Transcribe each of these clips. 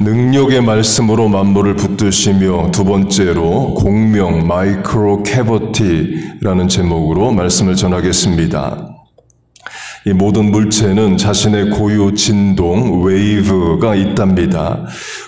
능력의 말씀으로 만물을 붙드시며, 두 번째로 공명 마이크로 캐버티라는 제목으로 말씀을 전하겠습니다. 이 모든 물체는 자신의 고유 진동, 웨이브가 있답니다.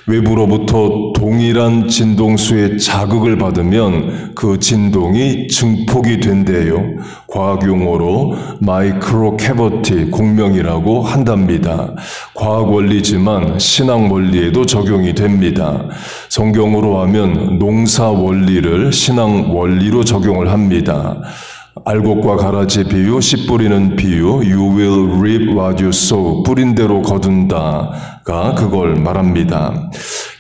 외부로부터 동일한 진동수의 자극을 받으면 그 진동이 증폭이 된대요. 과학 용어로 마이크로 캐버티, 공명이라고 한답니다. 과학 원리지만 신앙 원리에도 적용이 됩니다. 성경으로 하면 농사 원리를 신앙 원리로 적용을 합니다. 알곡과 가라지 비유, 씨 뿌리는 비유, you will reap what you sow, 뿌린 대로 거둔다가 그걸 말합니다.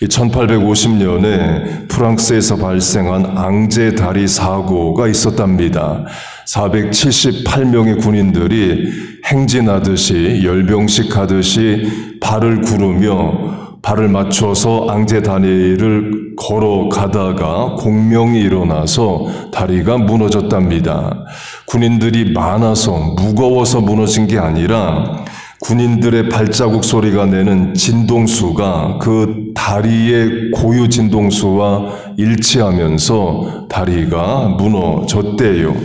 1850년에 프랑스에서 발생한 앙제 다리 사고가 있었답니다. 478명의 군인들이 행진하듯이 열병식 하듯이 발을 구르며 발을 맞춰서 앙제 다리를 걸어가다가 공명이 일어나서 다리가 무너졌답니다. 군인들이 많아서 무거워서 무너진 게 아니라 군인들의 발자국 소리가 내는 진동수가 그 다리의 고유 진동수와 일치하면서 다리가 무너졌대요.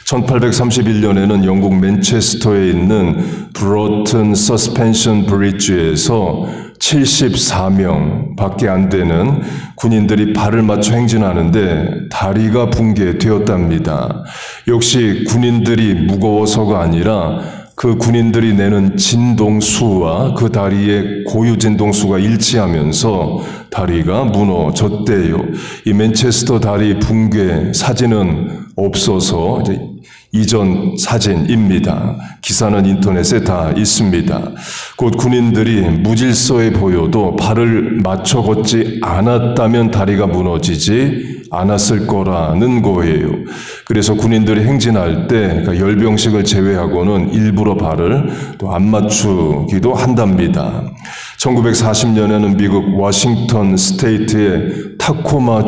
1831년에는 영국 맨체스터에 있는 브로튼 서스펜션 브리지에서 74명 밖에 안 되는 군인들이 발을 맞춰 행진하는데 다리가 붕괴되었답니다. 역시 군인들이 무거워서가 아니라 그 군인들이 내는 진동수와 그 다리의 고유 진동수가 일치하면서 다리가 무너졌대요. 이 맨체스터 다리 붕괴 사진은 없어서 이제 이전 사진입니다. 기사는 인터넷에 다 있습니다. 곧 군인들이 무질서해 보여도 발을 맞춰 걷지 않았다면 다리가 무너지지 않았을 거라는 거예요. 그래서 군인들이 행진할 때 그러니까 열병식을 제외하고는 일부러 발을 또 안 맞추기도 한답니다. 1940년에는 미국 워싱턴 스테이트의 타코마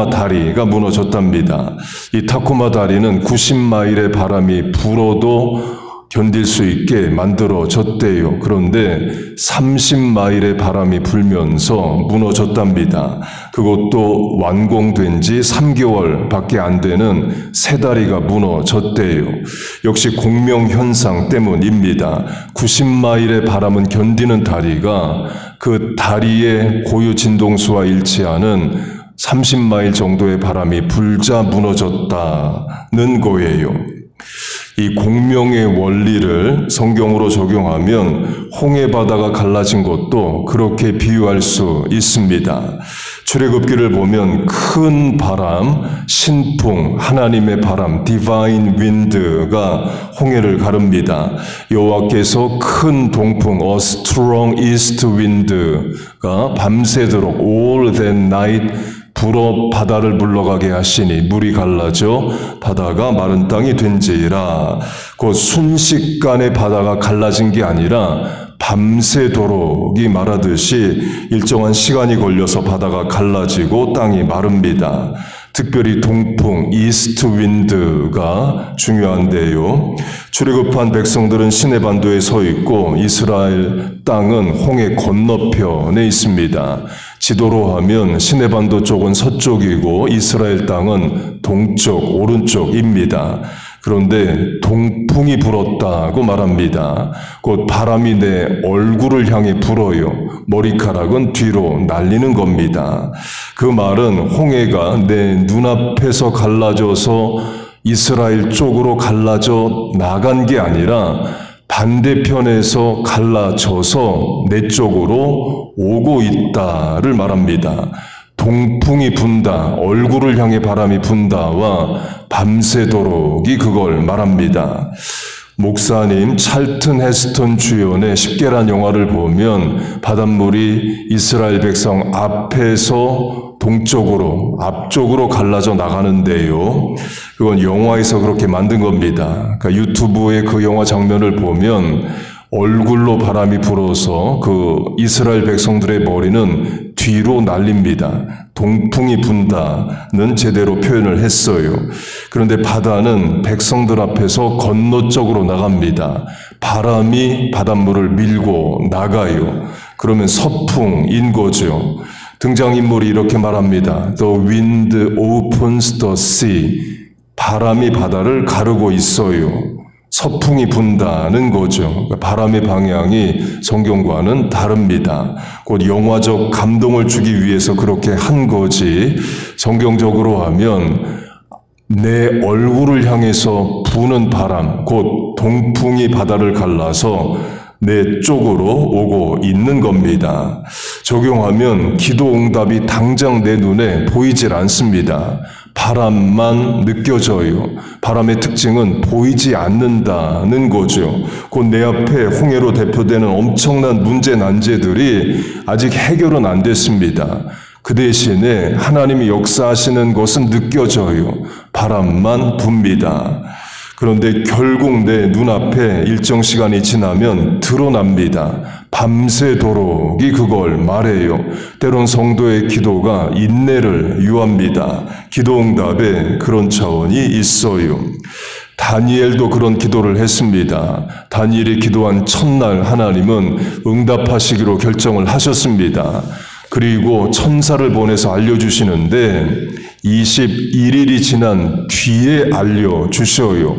다리가 무너졌답니다. 이 타코마 다리는 90마일의 바람이 불어도 견딜 수 있게 만들어졌대요. 그런데 30마일의 바람이 불면서 무너졌답니다. 그것도 완공된 지 3개월밖에 안 되는 새 다리가 무너졌대요. 역시 공명현상 때문입니다. 90마일의 바람은 견디는 다리가 그 다리의 고유 진동수와 일치하는 30마일 정도의 바람이 불자 무너졌다는 거예요. 이 공명의 원리를 성경으로 적용하면 홍해 바다가 갈라진 것도 그렇게 비유할 수 있습니다. 출애굽기를 보면 큰 바람, 신풍, 하나님의 바람, 디바인 윈드가 홍해를 가릅니다. 여호와께서 큰 동풍, a strong east wind가 밤새도록 all that night 불어 바다를 물러가게 하시니 물이 갈라져 바다가 마른 땅이 된지라. 곧 순식간에 바다가 갈라진 게 아니라 밤새도록이 말하듯이 일정한 시간이 걸려서 바다가 갈라지고 땅이 마릅니다. 특별히 동풍, 이스트 윈드가 중요한데요. 출애굽한 백성들은 시내반도에 서 있고 이스라엘 땅은 홍해 건너편에 있습니다. 지도로 하면 시내반도 쪽은 서쪽이고 이스라엘 땅은 동쪽, 오른쪽입니다. 그런데 동풍이 불었다고 말합니다. 곧 바람이 내 얼굴을 향해 불어요. 머리카락은 뒤로 날리는 겁니다. 그 말은 홍해가 내 눈앞에서 갈라져서 이스라엘 쪽으로 갈라져 나간 게 아니라 반대편에서 갈라져서 내 쪽으로 오고 있다를 말합니다. 동풍이 분다, 얼굴을 향해 바람이 분다와 밤새도록이 그걸 말합니다. 목사님 찰튼 헤스턴 주연의 10계란 영화를 보면 바닷물이 이스라엘 백성 앞에서 동쪽으로, 앞쪽으로 갈라져 나가는데요. 그건 영화에서 그렇게 만든 겁니다. 그러니까 유튜브에 그 영화 장면을 보면 얼굴로 바람이 불어서 그 이스라엘 백성들의 머리는 뒤로 날립니다. 동풍이 분다는 제대로 표현을 했어요. 그런데 바다는 백성들 앞에서 건너 쪽으로 나갑니다. 바람이 바닷물을 밀고 나가요. 그러면 서풍인 거죠. 등장인물이 이렇게 말합니다. The wind opens the sea. 바람이 바다를 가르고 있어요. 서풍이 분다는 거죠. 바람의 방향이 성경과는 다릅니다. 곧 영화적 감동을 주기 위해서 그렇게 한 거지, 성경적으로 하면 내 얼굴을 향해서 부는 바람, 곧 동풍이 바다를 갈라서 내 쪽으로 오고 있는 겁니다. 적용하면 기도 응답이 당장 내 눈에 보이질 않습니다. 바람만 느껴져요. 바람의 특징은 보이지 않는다는 거죠. 곧 내 앞에 홍해로 대표되는 엄청난 문제 난제들이 아직 해결은 안 됐습니다. 그 대신에 하나님이 역사하시는 것은 느껴져요. 바람만 붑니다. 그런데 결국 내 눈앞에 일정 시간이 지나면 드러납니다. 밤새도록이 그걸 말해요. 때론 성도의 기도가 인내를 유합니다. 기도응답에 그런 차원이 있어요. 다니엘도 그런 기도를 했습니다. 다니엘이 기도한 첫날 하나님은 응답하시기로 결정을 하셨습니다. 그리고 천사를 보내서 알려주시는데 21일이 지난 뒤에 알려주셔요.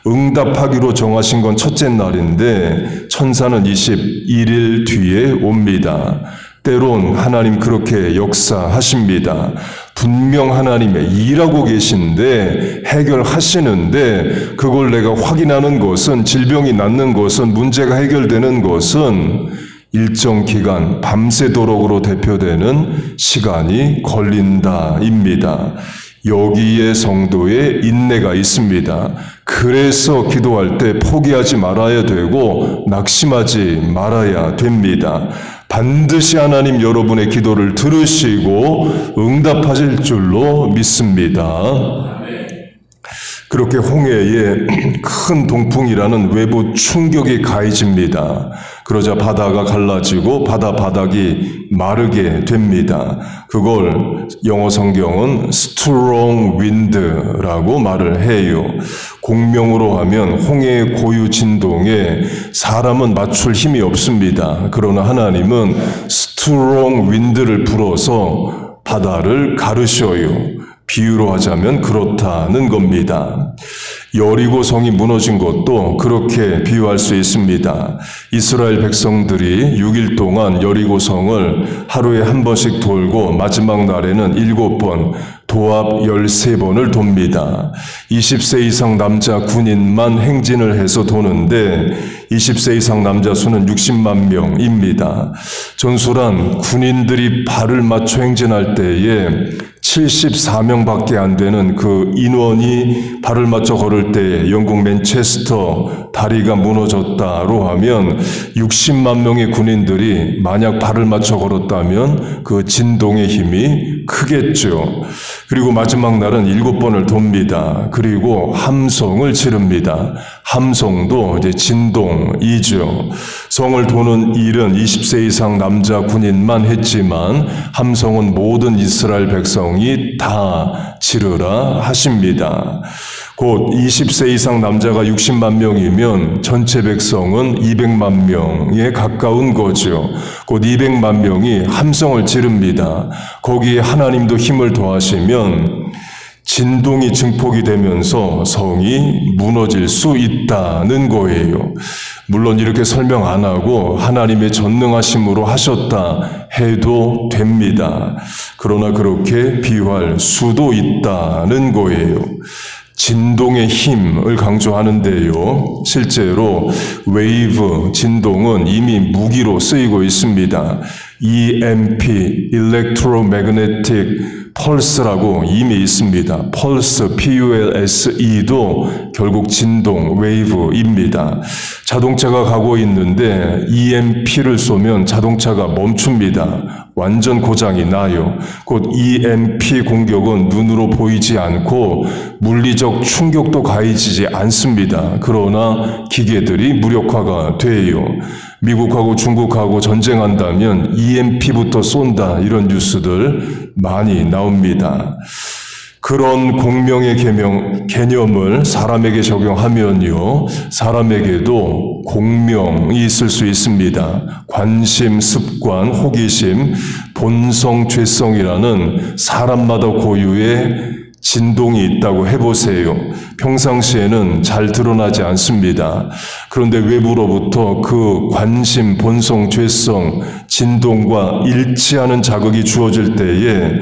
응답하기로 정하신 건 첫째 날인데 천사는 21일 뒤에 옵니다. 때론 하나님 그렇게 역사하십니다. 분명 하나님의 일하고 계신데 해결하시는데 그걸 내가 확인하는 것은, 질병이 낫는 것은, 문제가 해결되는 것은 일정 기간, 밤새도록으로 대표되는 시간이 걸린다입니다. 여기에 성도의 인내가 있습니다. 그래서 기도할 때 포기하지 말아야 되고 낙심하지 말아야 됩니다. 반드시 하나님 여러분의 기도를 들으시고 응답하실 줄로 믿습니다. 그렇게 홍해에 큰 동풍이라는 외부 충격이 가해집니다. 그러자 바다가 갈라지고 바다 바닥이 마르게 됩니다. 그걸 영어 성경은 strong wind라고 말을 해요. 공명으로 하면 홍해의 고유 진동에 사람은 맞출 힘이 없습니다. 그러나 하나님은 strong wind를 불어서 바다를 가르셔요. 비유로 하자면 그렇다는 겁니다. 여리고 성이 무너진 것도 그렇게 비유할 수 있습니다. 이스라엘 백성들이 6일 동안 여리고 성을 하루에 한 번씩 돌고 마지막 날에는 7번, 도합 13번을 돕니다. 20세 이상 남자 군인만 행진을 해서 도는데 20세 이상 남자 수는 60만 명입니다. 전술한 군인들이 발을 맞춰 행진할 때에 74명밖에 안 되는 그 인원이 발을 맞춰 걸을 때 영국 맨체스터 다리가 무너졌다로 하면 60만 명의 군인들이 만약 발을 맞춰 걸었다면 그 진동의 힘이 크겠죠. 그리고 마지막 날은 7번을 돕니다. 그리고 함성을 지릅니다. 함성도 이제 진동이죠. 성을 도는 일은 20세 이상 남자 군인만 했지만 함성은 모든 이스라엘 백성이 다 지르라 하십니다. 곧 20세 이상 남자가 60만 명이면 전체 백성은 200만 명에 가까운 거죠. 곧 200만 명이 함성을 지릅니다. 거기에 하나님도 힘을 더하시면 진동이 증폭이 되면서 성이 무너질 수 있다는 거예요. 물론 이렇게 설명 안 하고 하나님의 전능하심으로 하셨다 해도 됩니다. 그러나 그렇게 비유할 수도 있다는 거예요. 진동의 힘을 강조하는데요. 실제로 웨이브, 진동은 이미 무기로 쓰이고 있습니다. EMP, Electromagnetic 펄스라고 이미 있습니다. 펄스, PULSE도 결국 진동, 웨이브입니다. 자동차가 가고 있는데 EMP를 쏘면 자동차가 멈춥니다. 완전 고장이 나요. 곧 EMP 공격은 눈으로 보이지 않고 물리적 충격도 가해지지 않습니다. 그러나 기계들이 무력화가 돼요. 미국하고 중국하고 전쟁한다면 EMP부터 쏜다, 이런 뉴스들 많이 나옵니다. 그런 공명의 개념을 사람에게 적용하면요, 사람에게도 공명이 있을 수 있습니다. 관심, 습관, 호기심, 본성, 죄성이라는 사람마다 고유의 진동이 있다고 해보세요. 평상시에는 잘 드러나지 않습니다. 그런데 외부로부터 그 관심, 본성, 죄성, 진동과 일치하는 자극이 주어질 때에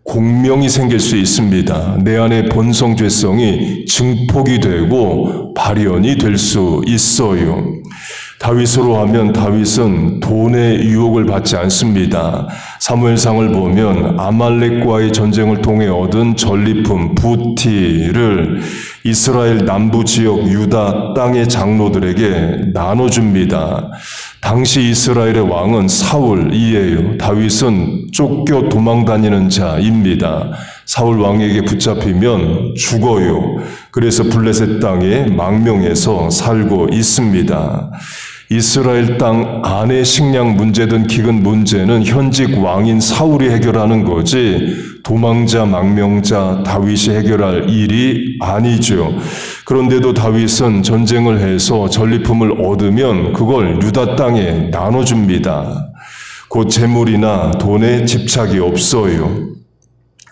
공명이 생길 수 있습니다. 내 안의 본성, 죄성이 증폭이 되고 발현이 될 수 있어요. 다윗으로 하면 다윗은 돈의 유혹을 받지 않습니다. 사무엘상을 보면 아말렉과의 전쟁을 통해 얻은 전리품 부티를 이스라엘 남부 지역 유다 땅의 장로들에게 나눠줍니다. 당시 이스라엘의 왕은 사울이에요. 다윗은 쫓겨 도망다니는 자입니다. 사울 왕에게 붙잡히면 죽어요. 그래서 블레셋 땅의 망명에서 살고 있습니다. 이스라엘 땅 안의 식량 문제든 기근 문제는 현직 왕인 사울이 해결하는 거지 도망자, 망명자 다윗이 해결할 일이 아니죠. 그런데도 다윗은 전쟁을 해서 전리품을 얻으면 그걸 유다 땅에 나눠줍니다. 곧 재물이나 돈에 집착이 없어요.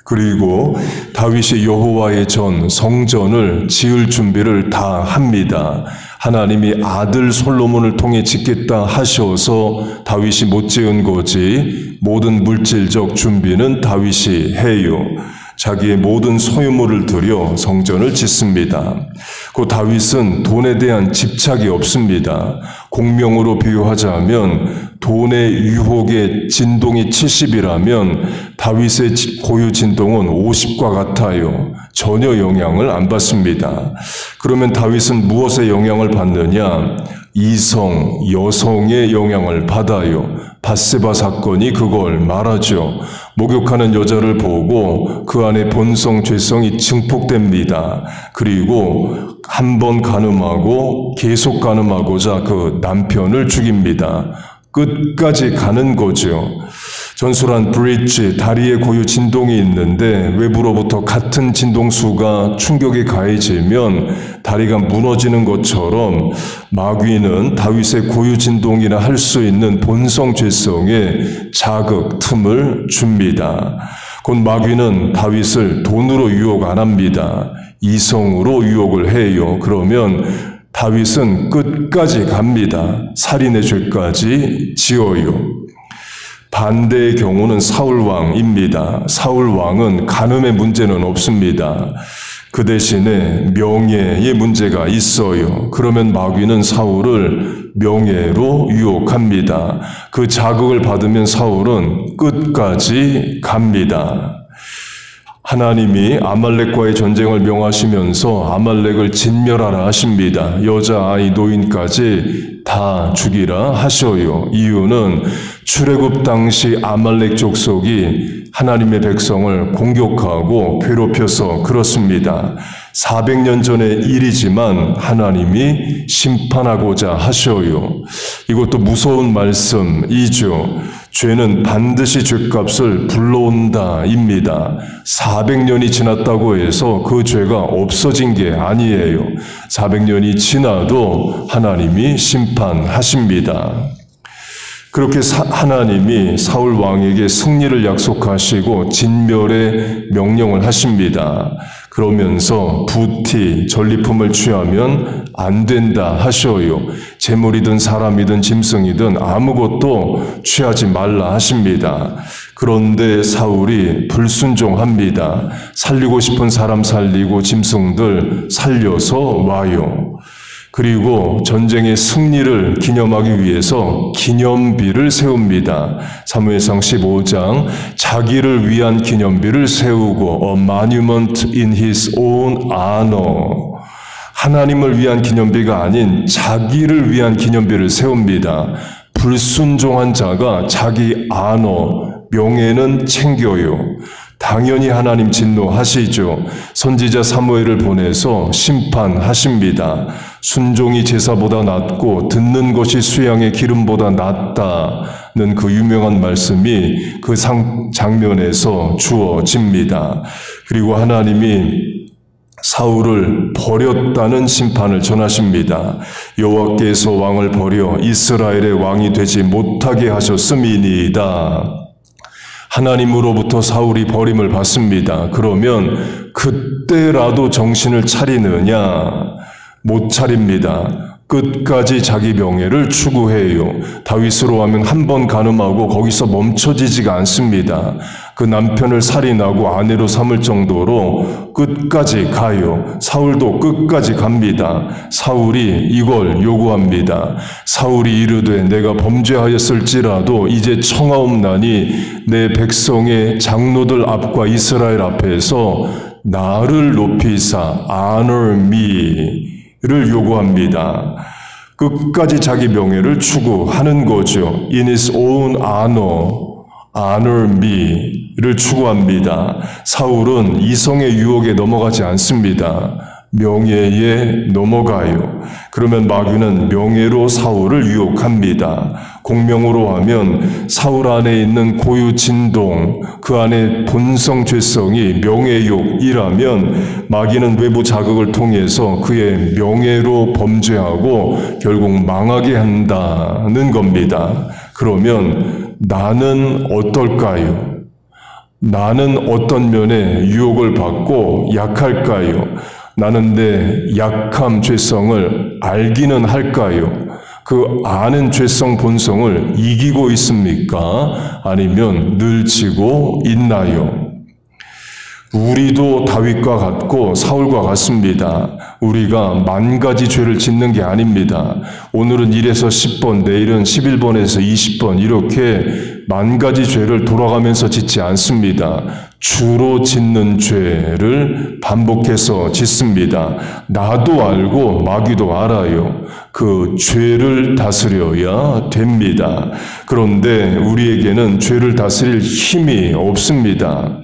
그리고 다윗이 여호와의 전 성전을 지을 준비를 다 합니다. 하나님이 아들 솔로몬을 통해 짓겠다 하셔서 다윗이 못 지은 거지 모든 물질적 준비는 다윗이 해요. 자기의 모든 소유물을 들여 성전을 짓습니다. 그 다윗은 돈에 대한 집착이 없습니다. 공명으로 비유하자면 돈의 유혹의 진동이 70이라면 다윗의 고유 진동은 50과 같아요. 전혀 영향을 안 받습니다. 그러면 다윗은 무엇에 영향을 받느냐? 이성, 여성의 영향을 받아요. 밧세바 사건이 그걸 말하죠. 목욕하는 여자를 보고 그 안에 본성, 죄성이 증폭됩니다. 그리고 한 번 간음하고 계속 간음하고자 그 남편을 죽입니다. 끝까지 가는 거죠. 전술한 브릿지, 다리에 고유 진동이 있는데 외부로부터 같은 진동수가 충격에 가해지면 다리가 무너지는 것처럼 마귀는 다윗의 고유 진동이라 할 수 있는 본성 죄성에 자극, 틈을 줍니다. 곧 마귀는 다윗을 돈으로 유혹 안 합니다. 이성으로 유혹을 해요. 그러면 다윗은 끝까지 갑니다. 살인의 죄까지 지어요. 반대의 경우는 사울왕입니다. 사울왕은 간음의 문제는 없습니다. 그 대신에 명예의 문제가 있어요. 그러면 마귀는 사울을 명예로 유혹합니다. 그 자극을 받으면 사울은 끝까지 갑니다. 하나님이 아말렉과의 전쟁을 명하시면서 아말렉을 진멸하라 하십니다. 여자, 아이, 노인까지 다 죽이라 하셔요. 이유는 출애굽 당시 아말렉 족속이 하나님의 백성을 공격하고 괴롭혀서 그렇습니다. 400년 전의 일이지만 하나님이 심판하고자 하셔요. 이것도 무서운 말씀이죠. 죄는 반드시 죄값을 불러온다입니다. 400년이 지났다고 해서 그 죄가 없어진 게 아니에요. 400년이 지나도 하나님이 심판하십니다. 그렇게 하나님이 사울 왕에게 승리를 약속하시고 진멸의 명령을 하십니다. 그러면서 부티, 전리품을 취하면 안 된다 하셔요. 재물이든 사람이든 짐승이든 아무것도 취하지 말라 하십니다. 그런데 사울이 불순종합니다. 살리고 싶은 사람 살리고 짐승들 살려서 와요. 그리고 전쟁의 승리를 기념하기 위해서 기념비를 세웁니다. 사무엘상 15장 자기를 위한 기념비를 세우고 A monument in his own honor. 하나님을 위한 기념비가 아닌 자기를 위한 기념비를 세웁니다. 불순종한 자가 자기 honor, 명예는 챙겨요. 당연히 하나님 진노하시죠. 선지자 사무엘을 보내서 심판하십니다. 순종이 제사보다 낫고 듣는 것이 수양의 기름보다 낫다는 그 유명한 말씀이 그 장면에서 주어집니다. 그리고 하나님이 사울을 버렸다는 심판을 전하십니다. 여호와께서 왕을 버려 이스라엘의 왕이 되지 못하게 하셨음이니이다. 하나님으로부터 사울이 버림을 받습니다. 그러면 그때라도 정신을 차리느냐? 못 차립니다. 끝까지 자기 명예를 추구해요. 다윗으로 하면 한 번 간음하고 거기서 멈춰지지가 않습니다. 그 남편을 살인하고 아내로 삼을 정도로 끝까지 가요. 사울도 끝까지 갑니다. 사울이 이걸 요구합니다. 사울이 이르되 내가 범죄하였을지라도 이제 청하옵나니 내 백성의 장로들 앞과 이스라엘 앞에서 나를 높이사 honor me를 요구합니다. 끝까지 자기 명예를 추구하는 거죠. In his own honor me를 추구합니다. 사울은 이성의 유혹에 넘어가지 않습니다. 명예에 넘어가요. 그러면 마귀는 명예로 사울을 유혹합니다. 공명으로 하면 사울 안에 있는 고유 진동, 그 안에 본성 죄성이 명예욕이라면 마귀는 외부 자극을 통해서 그의 명예로 범죄하고 결국 망하게 한다는 겁니다. 그러면 나는 어떨까요? 나는 어떤 면에 유혹을 받고 약할까요? 나는 내 약함, 죄성을 알기는 할까요? 그 아는 죄성 본성을 이기고 있습니까? 아니면 늘 지고 있나요? 우리도 다윗과 같고 사울과 같습니다. 우리가 만 가지 죄를 짓는 게 아닙니다. 오늘은 1에서 10번, 내일은 11번에서 20번 이렇게 만 가지 죄를 돌아가면서 짓지 않습니다. 주로 짓는 죄를 반복해서 짓습니다. 나도 알고 마귀도 알아요. 그 죄를 다스려야 됩니다. 그런데 우리에게는 죄를 다스릴 힘이 없습니다.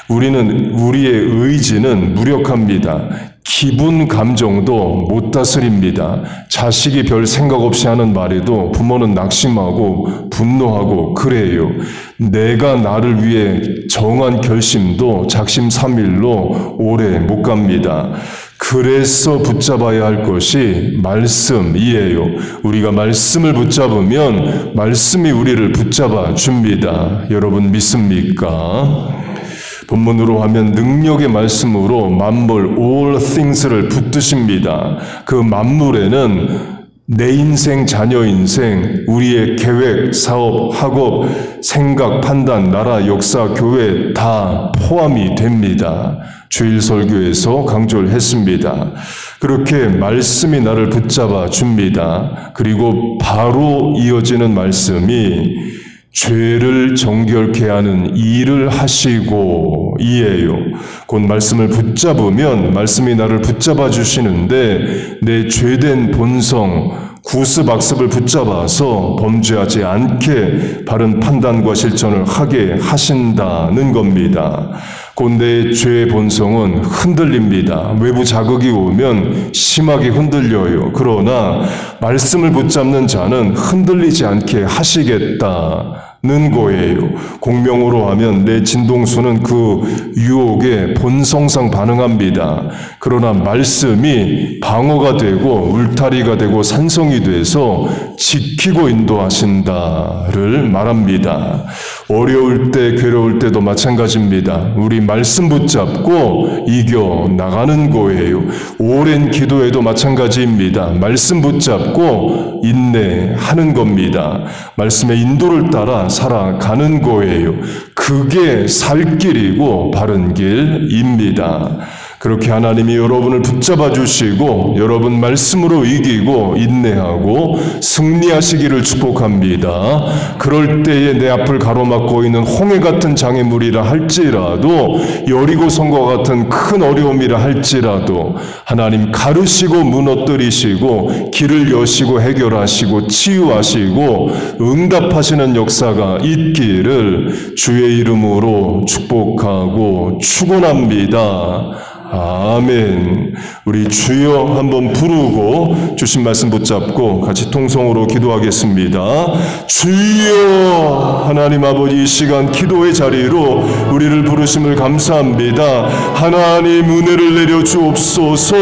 우리의 의지는 무력합니다. 기분, 감정도 못 다스립니다. 자식이 별 생각 없이 하는 말에도 부모는 낙심하고 분노하고 그래요. 내가 나를 위해 정한 결심도 작심삼일로 오래 못 갑니다. 그래서 붙잡아야 할 것이 말씀이에요. 우리가 말씀을 붙잡으면 말씀이 우리를 붙잡아 줍니다. 여러분 믿습니까? 본문으로 하면 능력의 말씀으로 만물 all things를 붙드십니다. 그 만물에는 내 인생, 자녀 인생, 우리의 계획, 사업, 학업, 생각, 판단, 나라, 역사, 교회 다 포함이 됩니다. 주일 설교에서 강조를 했습니다. 그렇게 말씀이 나를 붙잡아 줍니다. 그리고 바로 이어지는 말씀이 죄를 정결케 하는 일을 하시고 이에요. 곧 말씀을 붙잡으면 말씀이 나를 붙잡아 주시는데 내 죄된 본성, 구습악습을 붙잡아서 범죄하지 않게 바른 판단과 실천을 하게 하신다는 겁니다. 곧 내 죄의 본성은 흔들립니다. 외부 자극이 오면 심하게 흔들려요. 그러나 말씀을 붙잡는 자는 흔들리지 않게 하시겠다는 거예요. 공명으로 하면 내 진동수는 그 유혹에 본성상 반응합니다. 그러나 말씀이 방어가 되고 울타리가 되고 산성이 돼서 지키고 인도하신다를 말합니다. 어려울 때, 괴로울 때도 마찬가지입니다. 우리 말씀 붙잡고 이겨 나가는 거예요. 오랜 기도에도 마찬가지입니다. 말씀 붙잡고 인내하는 겁니다. 말씀의 인도를 따라 살아가는 거예요. 그게 살 길이고 바른 길입니다. 그렇게 하나님이 여러분을 붙잡아 주시고 여러분 말씀으로 이기고 인내하고 승리하시기를 축복합니다. 그럴 때에 내 앞을 가로막고 있는 홍해 같은 장애물이라 할지라도 여리고성과 같은 큰 어려움이라 할지라도 하나님 가르시고 무너뜨리시고 길을 여시고 해결하시고 치유하시고 응답하시는 역사가 있기를 주의 이름으로 축복하고 축원합니다. 아멘. 우리 주여 한번 부르고 주신 말씀 붙잡고 같이 통성으로 기도하겠습니다. 주여. 하나님 아버지, 이 시간 기도의 자리로 우리를 부르심을 감사합니다. 하나님 은혜를 내려 주옵소서.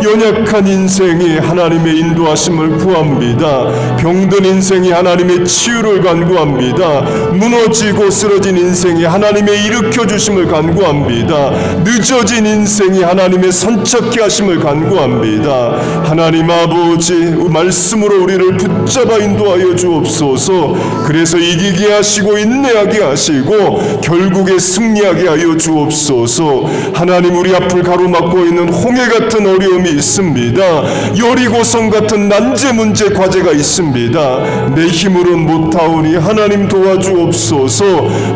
연약한 인생이 하나님의 인도하심을 구합니다. 병든 인생이 하나님의 치유를 간구합니다. 무너지고 쓰러진 인생이 하나님의 일으켜 주심을 간구합니다. 늦어진 인생이 하나님의 선착케 하심을 간구합니다. 하나님 아버지, 말씀으로 우리를 붙잡아 인도하여 주옵소서. 그래서 이기게 하시고 인내하게 하시고 결국에 승리하게 하여 주옵소서. 하나님, 우리 앞을 가로막고 있는 홍해 같은 어려움이 있습니다. 여리고성 같은 난제 문제 과제가 있습니다. 내 힘으로는 못하오니 하나님 도와주옵소서.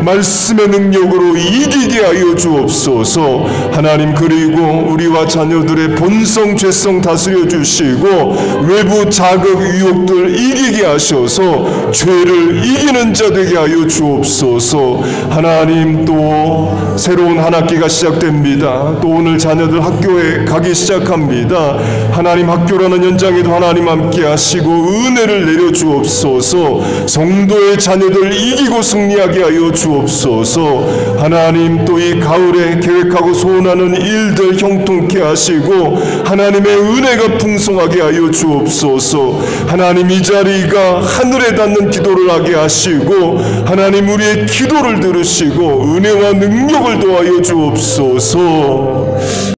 말씀의 능력으로 이기게 하여 주옵소서. 하나님, 그리고 우리와 자녀들의 본성 죄성 다스려 주시고 외부 자극 유혹들 이기게 하셔서 죄를 이기는 자 되게 하여 주옵소서. 하나님, 또 새로운 한 학기가 시작됩니다. 또 오늘 자녀들 학교에 가기 시작합니다. 하나님, 학교라는 현장에도 하나님 함께 하시고 은혜를 내려 주옵소서. 성도의 자녀들 이기고 승리하게 하여 주옵소서. 하나님, 또 이 가을에 계획하고 소원하는 일들 형통케 하시고 하나님의 은혜가 풍성하게 하여 주옵소서. 하나님, 이 자리가 하늘에 닿는 기도를 하게 하시고 하나님, 우리의 기도를 들으시고 은혜와 능력을 더하여 주옵소서.